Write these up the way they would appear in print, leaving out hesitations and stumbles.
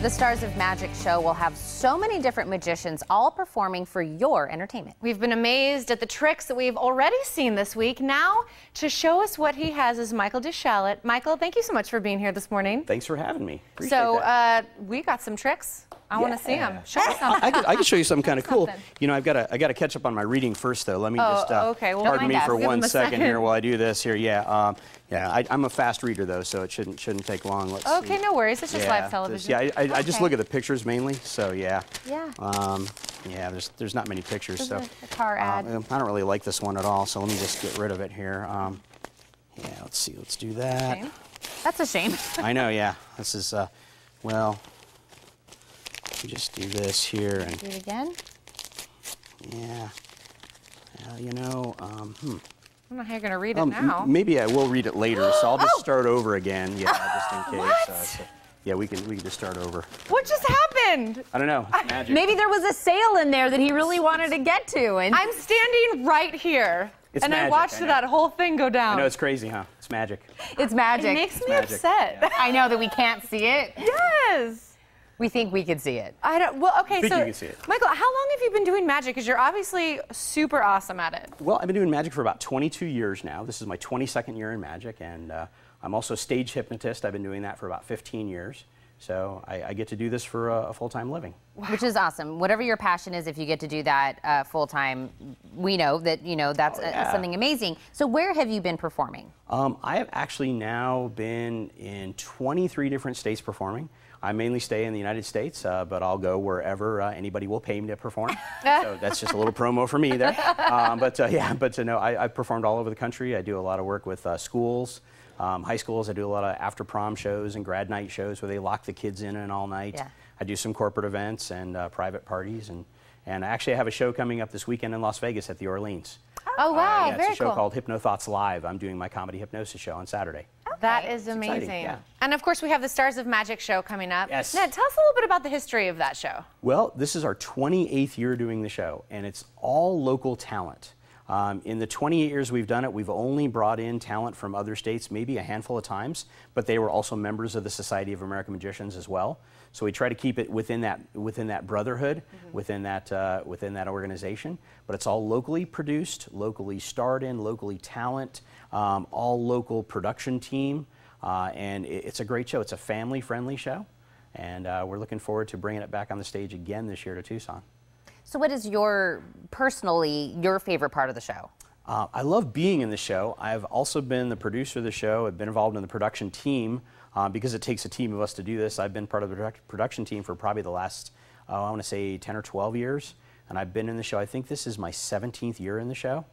The Stars of Magic show will have so many different magicians all performing for your entertainment. We've been amazed at the tricks that we've already seen this week. Now, to show us what he has is Michael DeSchalit. Michael, thank you so much for being here this morning. Thanks for having me. Appreciate so, that. We got some tricks. I want to see them. Show us something. I can show you something kind of cool. You know, I got to catch up on my reading first, though. Let me just okay. Well, pardon me for give him one a second here while I do this here. Yeah, I'm a fast reader though, so it shouldn't take long. Let's see. No worries. It's just live television. I just look at the pictures mainly. So yeah. Yeah. There's not many pictures. So a car ad. I don't really like this one at all. So let me just get rid of it here. Yeah. Let's see. Let's do that. Shame. That's a shame. I know. Yeah. This is well. Just do this here and do it again. Yeah. You know. I don't know how you're going to read it now. Maybe I will read it later, so I'll just start over again. Yeah, just in case. What? Yeah, we can just start over. What just happened? I don't know. It's magic. Maybe there was a sale in there that he really wanted to get to. And I'm standing right here. It's and magic, I watched that whole thing go down. I know, it's crazy, huh? It's magic. It's magic. It makes me upset. Yeah. I know that we can't see it. Yes. We think we could see it. I don't. Well, okay. I think so, you can see it. Michael, how long have you been doing magic? Because you're obviously super awesome at it. Well, I've been doing magic for about 22 years now. This is my 22nd year in magic, and I'm also a stage hypnotist. I've been doing that for about 15 years. So I get to do this for a full-time living. Wow. Which is awesome. Whatever your passion is, if you get to do that full-time, we know that, that's something amazing. So where have you been performing? I have actually now been in 23 different states performing. I mainly stay in the United States, but I'll go wherever anybody will pay me to perform. So that's just a little promo for me there. No, I've performed all over the country. I do a lot of work with schools. High schools. I do a lot of after prom shows and grad night shows where they lock the kids in all night. Yeah. I do some corporate events and private parties, and actually I have a show coming up this weekend in Las Vegas at the Orleans. Oh wow, yeah, it's a show called Hypno Thoughts Live. I'm doing my comedy hypnosis show on Saturday. Okay. That is amazing. Yeah. And of course we have the Stars of Magic show coming up. Yes. Ned, tell us a little bit about the history of that show. Well, this is our 28th year doing the show, and it's all local talent. In the 28 years we've done it, we've only brought in talent from other states maybe a handful of times, but they were also members of the Society of American Magicians as well. So we try to keep it within that brotherhood, within that organization. But it's all locally produced, locally starred in, locally talent, all local production team, and it's a great show. It's a family-friendly show, and we're looking forward to bringing it back on the stage again this year to Tucson. So what is your favorite part of the show? I love being in the show. I've also been the producer of the show. I've been involved in the production team because it takes a team of us to do this. I've been part of the production team for probably the last, I want to say 10 or 12 years. And I've been in the show. I think this is my 17th year in the show.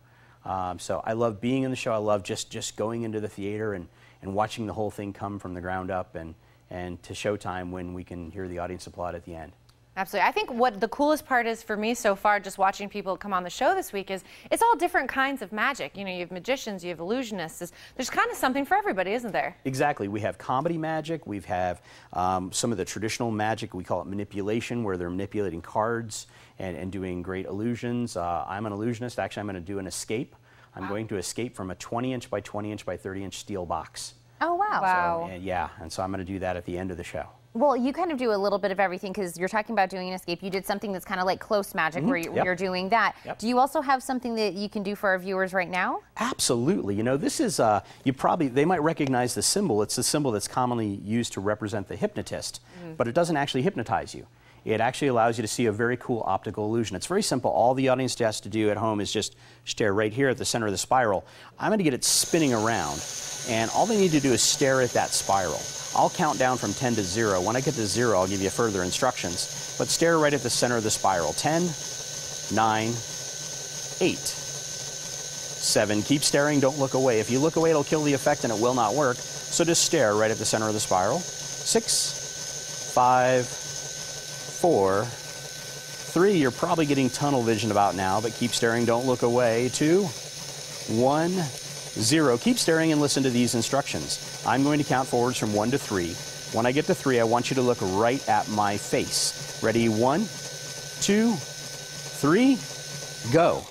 So I love being in the show. I love just going into the theater and watching the whole thing come from the ground up and to showtime when we can hear the audience applaud at the end. Absolutely. I think what the coolest part is for me so far, just watching people come on the show this week, is it's all different kinds of magic. You know, you have magicians, you have illusionists. There's kind of something for everybody, isn't there? Exactly. We have comedy magic. We have some of the traditional magic. We call it manipulation, where they're manipulating cards and doing great illusions. I'm an illusionist. Actually, I'm going to do an escape. I'm going to escape from a 20-inch by 20-inch by 30-inch steel box. Oh, wow. Wow. So, and so I'm going to do that at the end of the show. Well, you kind of do a little bit of everything because you're talking about doing an escape. You did something that's kind of like close magic where you're doing that. Yep. Do you also have something that you can do for our viewers right now? Absolutely. You know, this is, they might recognize the symbol. It's the symbol that's commonly used to represent the hypnotist, but it doesn't actually hypnotize you. It actually allows you to see a very cool optical illusion. It's very simple. All the audience has to do at home is just stare right here at the center of the spiral. I'm going to get it spinning around, and all they need to do is stare at that spiral. I'll count down from 10 to 0. When I get to 0, I'll give you further instructions. But stare right at the center of the spiral. 10, 9, 8, 7. Keep staring. Don't look away. If you look away, it'll kill the effect, and it will not work. So just stare right at the center of the spiral. 6, 5, 4, 3. You're probably getting tunnel vision about now, but keep staring. Don't look away. 2, 1, 0. Keep staring and listen to these instructions. I'm going to count forwards from 1 to 3. When I get to 3, I want you to look right at my face. Ready? 1, 2, 3, go.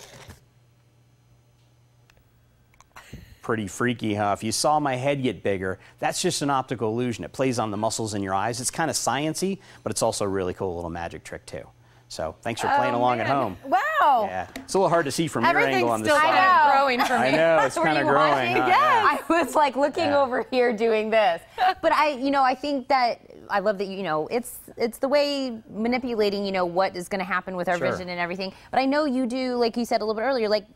pretty freaky, huh? If you saw my head get bigger, that's just an optical illusion. It plays on the muscles in your eyes. It's kind of science-y, but it's also a really cool little magic trick, too. So thanks for playing along at home. Wow. Yeah. It's a little hard to see from your angle on this Everything's still side. growing for me. I know, it's kind of growing. Huh? Yes. I was like looking over here doing this. But I think that I love that, it's the way manipulating, what is going to happen with our vision and everything. But I know you do, like you said a little bit earlier, like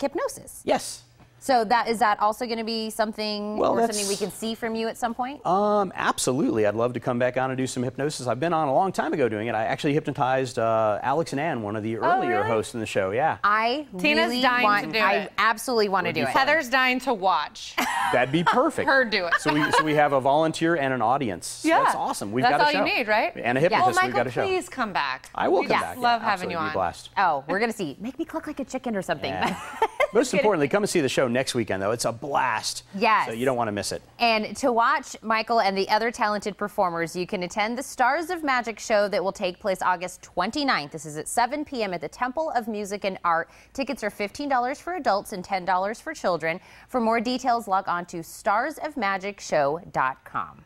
hypnosis. Yes. So is that also going to be something or something we can see from you at some point? Absolutely. I'd love to come back on and do some hypnosis. I've been on a long time ago doing it. I actually hypnotized Alex and Ann, one of the earlier hosts in the show. Yeah. Tina's dying to do it. I absolutely want to do it. Heather's dying to watch. That'd be perfect. Her do it. So we have a volunteer and an audience. Yeah. That's awesome. We've That's got a show. all you need, right? And a hypnotist. Well, We've got a show. please come back. I will come back. Love yeah, having you on. Be blessed. Oh, we're going to see. Make me cluck like a chicken or something. Yeah. Most importantly, come and see the show next weekend, though. It's a blast. Yes. So you don't want to miss it. And to watch Michael and the other talented performers, you can attend the Stars of Magic show that will take place August 29th. This is at 7 p.m. at the Temple of Music and Art. Tickets are $15 for adults and $10 for children. For more details, log on to starsofmagicshow.com.